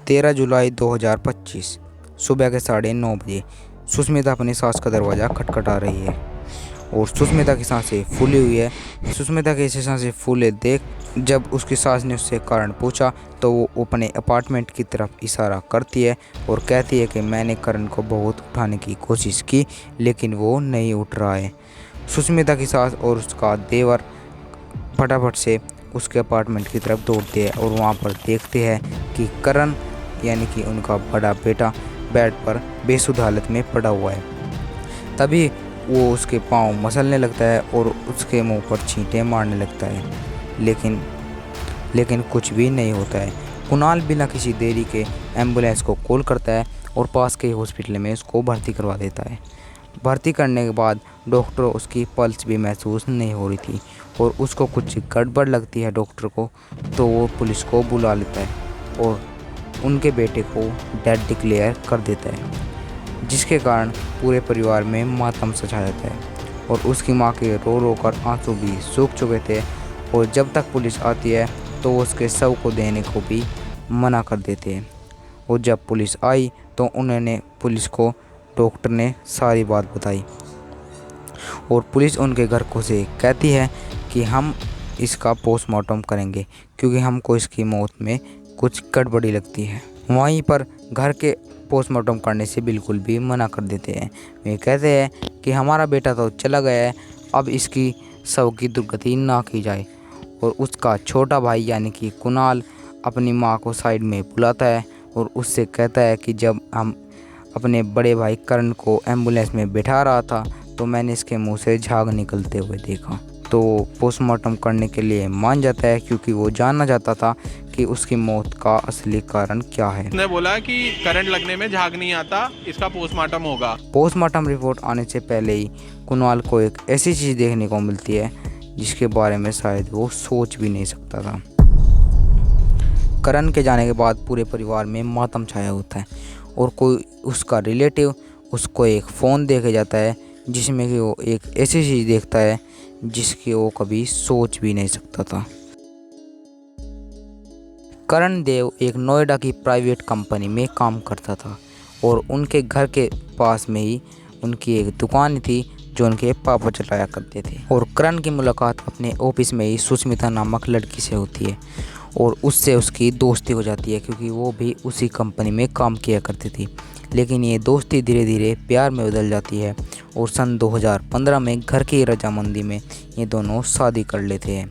13 जुलाई 2025 सुबह के 9:30 बजे सुष्मिता अपनी सास का दरवाज़ा खटखटा रही है और सुष्मिता की सांसें फूली हुई है। सुष्मिता की ऐसी सांसें फूले देख जब उसकी सास ने उससे कारण पूछा तो वो अपने अपार्टमेंट की तरफ इशारा करती है और कहती है कि मैंने करण को बहुत उठाने की कोशिश की लेकिन वो नहीं उठ रहा है। सुष्मिता की सास और उसका देवर फटाफट से उसके अपार्टमेंट की तरफ दौड़ते हैं और वहाँ पर देखते हैं कि करण यानी कि उनका बड़ा बेटा बेड पर बेसुध हालत में पड़ा हुआ है। तभी वो उसके पांव मसलने लगता है और उसके मुंह पर छींटे मारने लगता है लेकिन कुछ भी नहीं होता है। कुणाल बिना किसी देरी के एम्बुलेंस को कॉल करता है और पास के हॉस्पिटल में उसको भर्ती करवा देता है। भर्ती करने के बाद डॉक्टर उसकी पल्स भी महसूस नहीं हो रही थी और उसको कुछ गड़बड़ लगती है डॉक्टर को, तो वो पुलिस को बुला लेता है और उनके बेटे को डेड डिक्लेयर कर देता है, जिसके कारण पूरे परिवार में मातम सा छा जाता है और उसकी माँ के रो रो कर आंसू भी सूख चुके थे और जब तक पुलिस आती है तो वो उसके शव को देने को भी मना कर देते हैं। और जब पुलिस आई तो उन्होंने पुलिस को डॉक्टर ने सारी बात बताई और पुलिस उनके घर को से कहती है कि हम इसका पोस्टमार्टम करेंगे क्योंकि हमको इसकी मौत में कुछ गड़बड़ी लगती है। वहीं पर घर के पोस्टमार्टम करने से बिल्कुल भी मना कर देते हैं। वे कहते हैं कि हमारा बेटा तो चला गया है, अब इसकी शव की दुर्गति ना की जाए। और उसका छोटा भाई यानी कि कुणाल अपनी माँ को साइड में बुलाता है और उससे कहता है कि जब हम अपने बड़े भाई करण को एम्बुलेंस में बैठा रहा था तो मैंने इसके मुंह से झाग निकलते हुए देखा। तो पोस्टमार्टम करने के लिए मान जाता है क्योंकि वो जानना चाहता था कि उसकी मौत का असली कारण क्या है। उसने बोला कि करंट लगने में झाग नहीं आता, इसका पोस्टमार्टम होगा। पोस्टमार्टम रिपोर्ट आने से पहले ही कुणाल को एक ऐसी चीज़ देखने को मिलती है जिसके बारे में शायद वो सोच भी नहीं सकता था। करण के जाने के बाद पूरे परिवार में मातम छाया होता है और कोई उसका रिलेटिव उसको एक फ़ोन दे के जाता है जिसमें कि वो एक ऐसी चीज़ देखता है जिसकी वो कभी सोच भी नहीं सकता था। करण देव एक नोएडा की प्राइवेट कंपनी में काम करता था और उनके घर के पास में ही उनकी एक दुकान थी जो उनके पापा चलाया करते थे। और करण की मुलाकात अपने ऑफिस में ही सुष्मिता नामक लड़की से होती है और उससे उसकी दोस्ती हो जाती है क्योंकि वो भी उसी कंपनी में काम किया करती थी। लेकिन ये दोस्ती धीरे धीरे प्यार में बदल जाती है और सन 2015 में घर की रजामंदी में ये दोनों शादी कर लेते हैं।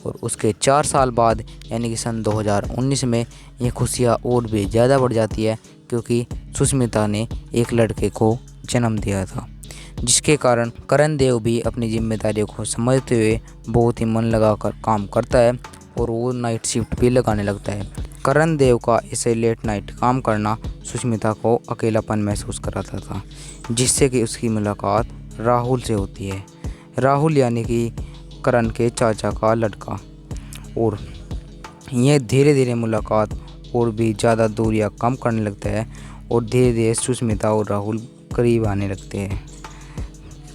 और उसके 4 साल बाद यानी कि सन 2019 में ये खुशियाँ और भी ज़्यादा बढ़ जाती है क्योंकि सुष्मिता ने एक लड़के को जन्म दिया था, जिसके कारण करण देव भी अपनी जिम्मेदारियों को समझते हुए बहुत ही मन लगाकर काम करता है और वो नाइट शिफ्ट भी लगाने लगता है। करण देव का ऐसे लेट नाइट काम करना सुष्मिता को अकेलापन महसूस कराता था, जिससे कि उसकी मुलाकात राहुल से होती है। राहुल यानी कि करण के चाचा का लड़का। और ये धीरे धीरे मुलाकात और भी ज़्यादा दूरियां कम करने लगता है और धीरे धीरे सुष्मिता और राहुल करीब आने लगते हैं।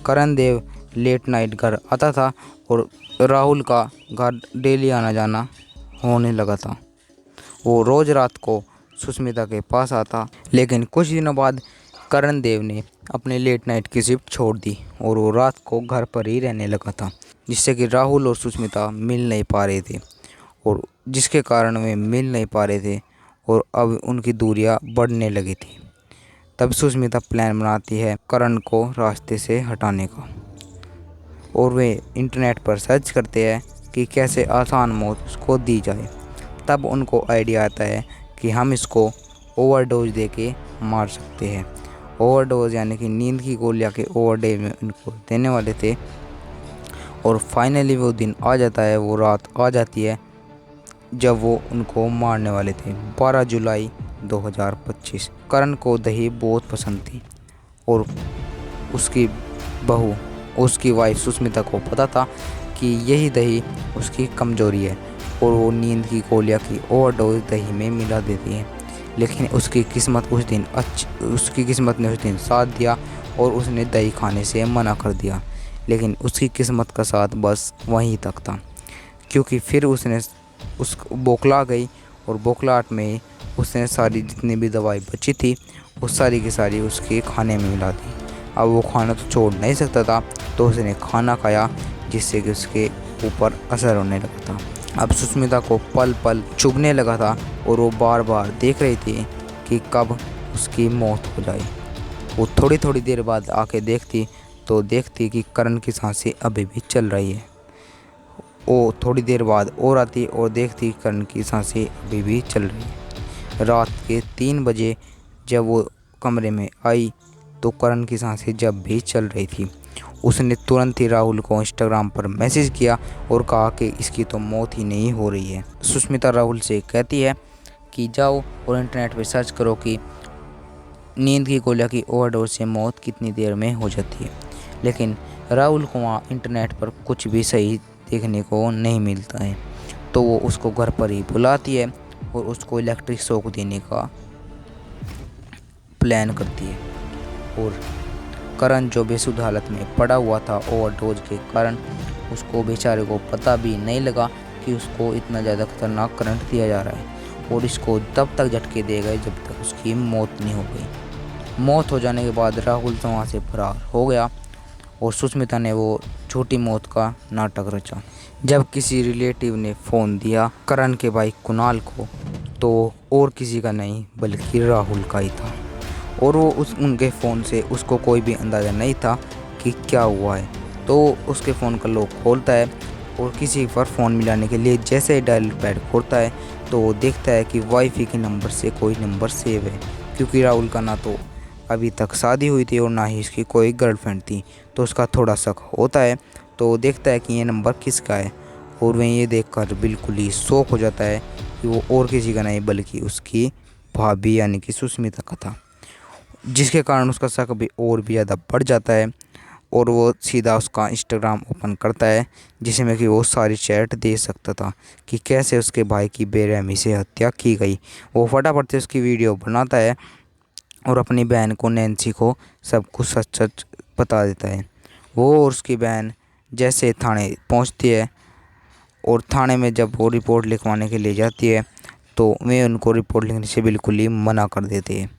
करण देव लेट नाइट घर आता था और राहुल का घर डेली आना जाना होने लगा था। वो रोज़ रात को सुष्मिता के पास आता, लेकिन कुछ दिनों बाद करण देव ने अपने लेट नाइट की शिफ्ट छोड़ दी और वो रात को घर पर ही रहने लगा था, जिससे कि राहुल और सुष्मिता मिल नहीं पा रहे थे और जिसके कारण वे मिल नहीं पा रहे थे और अब उनकी दूरियां बढ़ने लगी थी। तब सुष्मिता प्लान बनाती है करण को रास्ते से हटाने का और वे इंटरनेट पर सर्च करते हैं कि कैसे आसान मौत उसको दी जाए। तब उनको आइडिया आता है कि हम इसको ओवरडोज दे के मार सकते हैं। ओवरडोज यानी कि नींद की गोलियां के ओवरडोज में उनको देने वाले थे और फाइनली वो दिन आ जाता है, वो रात आ जाती है जब वो उनको मारने वाले थे। 12 जुलाई 2025। करण को दही बहुत पसंद थी और उसकी बहू उसकी वाइफ सुष्मिता को पता था कि यही दही उसकी कमजोरी है और वो नींद की गोलियां की ओवरडोज दही में मिला देती है। लेकिन उसकी किस्मत ने उस दिन साथ दिया और उसने दही खाने से मना कर दिया। लेकिन उसकी किस्मत का साथ बस वहीं तक था, क्योंकि फिर उसने बौखला गई और बौखलाहट में उसने सारी जितनी भी दवाई बची थी वो सारी की सारी उसके खाने में मिला दी। अब वो खाना तो छोड़ नहीं सकता था, तो उसने खाना खाया जिससे कि उसके ऊपर असर होने लगा था। अब सुष्मिता को पल पल चुभने लगा था और वो बार बार देख रही थी कि कब उसकी मौत हो जाए। वो थोड़ी थोड़ी देर बाद आके देखती कि करण की सांसें अभी भी चल रही है। वो थोड़ी देर बाद और आती और देखती करण की सांसें अभी भी चल रही है। रात के 3 बजे जब वो कमरे में आई तो करण की सांसें जब भी चल रही थी। उसने तुरंत ही राहुल को इंस्टाग्राम पर मैसेज किया और कहा कि इसकी तो मौत ही नहीं हो रही है। सुष्मिता राहुल से कहती है कि जाओ और इंटरनेट पर सर्च करो कि नींद की गोलियां की ओवरडोज से मौत कितनी देर में हो जाती है। लेकिन राहुल को वहाँ इंटरनेट पर कुछ भी सही देखने को नहीं मिलता है, तो वो उसको घर पर ही बुलाती है और उसको इलेक्ट्रिक शॉक देने का प्लान करती है। और करण जो बेसुध हालत में पड़ा हुआ था ओवरडोज के कारण, उसको बेचारे को पता भी नहीं लगा कि उसको इतना ज़्यादा खतरनाक करंट दिया जा रहा है, और इसको तब तक झटके दे गए जब तक उसकी मौत नहीं हो गई। मौत हो जाने के बाद राहुल तो वहाँ से फरार हो गया और सुष्मिता ने वो छोटी मौत का नाटक रचा। जब किसी रिलेटिव ने फ़ोन दिया करण के भाई कुणाल को, तो और किसी का नहीं बल्कि राहुल का ही था, और वो उनके फ़ोन से उसको कोई भी अंदाज़ा नहीं था कि क्या हुआ है। तो उसके फ़ोन का लॉक खोलता है और किसी पर फ़ोन मिलाने के लिए जैसे ही डायल पैड खोलता है तो वो देखता है कि वाईफाई के नंबर से कोई नंबर सेव है, क्योंकि राहुल का ना तो अभी तक शादी हुई थी और ना ही इसकी कोई गर्लफ्रेंड थी, तो उसका थोड़ा शक होता है। तो वो देखता है कि ये नंबर किसका है, और वह ये देखकर बिल्कुल ही शॉक हो जाता है कि वो और किसी का नहीं बल्कि उसकी भाभी यानी कि सुष्मिता का था, जिसके कारण उसका शक भी और भी ज़्यादा बढ़ जाता है। और वो सीधा उसका इंस्टाग्राम ओपन करता है जिसमें कि वो सारी चैट देख सकता था कि कैसे उसके भाई की बेरहमी से हत्या की गई। वो फटाफट से उसकी वीडियो बनाता है और अपनी बहन को नैन्सी को सब कुछ सच सच बता देता है। वो और उसकी बहन जैसे थाने पहुंचती है और थाने में जब वो रिपोर्ट लिखवाने के लिए जाती है तो वे उनको रिपोर्ट लिखने से बिल्कुल ही मना कर देते हैं।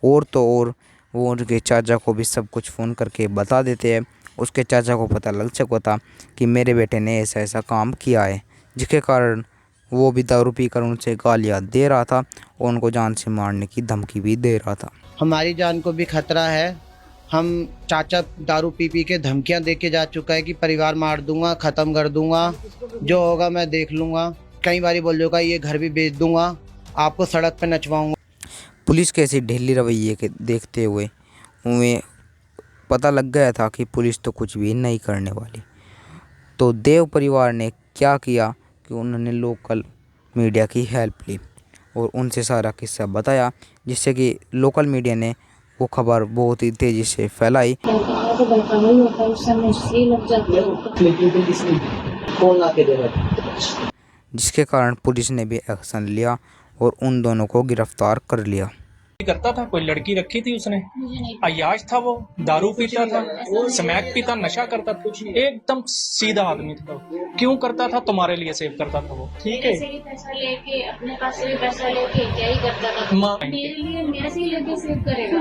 और तो और वो उनके चाचा को भी सब कुछ फ़ोन करके बता देते हैं। उसके चाचा को पता लग चुका था कि मेरे बेटे ने ऐसा ऐसा काम किया है, जिसके कारण वो भी दारू पीकर उनसे गालियाँ दे रहा था और उनको जान से मारने की धमकी भी दे रहा था। हमारी जान को भी खतरा है। हम चाचा दारू पी पी के धमकियां दे के जा चुका है कि परिवार मार दूंगा, ख़त्म कर दूंगा, जो होगा मैं देख लूँगा। कई बारी बोल चुका ये घर भी बेच दूंगा, आपको सड़क पे नचवाऊंगा। पुलिस के ऐसे ढीली रवैये के देखते हुए उन्हें पता लग गया था कि पुलिस तो कुछ भी नहीं करने वाली। तो देव परिवार ने क्या किया कि उन्होंने लोकल मीडिया की हेल्प ली और उनसे सारा किस्सा बताया, जिससे कि लोकल मीडिया ने वो खबर बहुत ही तेज़ी से फैलाई, जिसके कारण पुलिस ने भी एक्शन लिया और उन दोनों को गिरफ्तार कर लिया। करता था, कोई लड़की रखी थी उसने, अय्याश था, वो दारू पीता था, स्मैक पीता, नशा करता था, एकदम सीधा आदमी था। क्यों करता था? तुम्हारे लिए सेव करता था वो, ठीक है। पैसा लेके अपने पास से भी पैसा लेके क्या ही करता था मेरे लिए, मेरे से ही लेके सेव करेगा,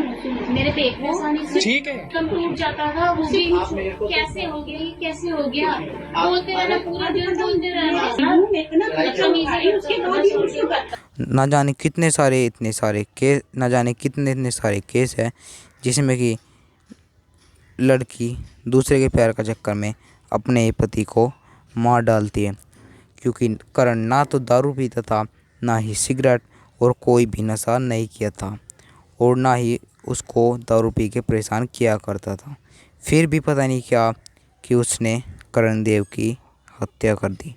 मेरे पे एक आसानी से ठीक है। कम टूट जाता था, वो भी कैसे हो गया, कैसे हो गया बोलते रहना, पूरा दिन बोलते रहना। ना जाने कितने सारे इतने सारे केस है जिसमें कि लड़की दूसरे के प्यार का चक्कर में अपने ही पति को मार डालती है, क्योंकि करण ना तो दारू पीता था, ना ही सिगरेट और कोई भी नशा नहीं किया था, और ना ही उसको दारू पी के परेशान किया करता था। फिर भी पता नहीं क्या कि उसने करण देव की हत्या कर दी।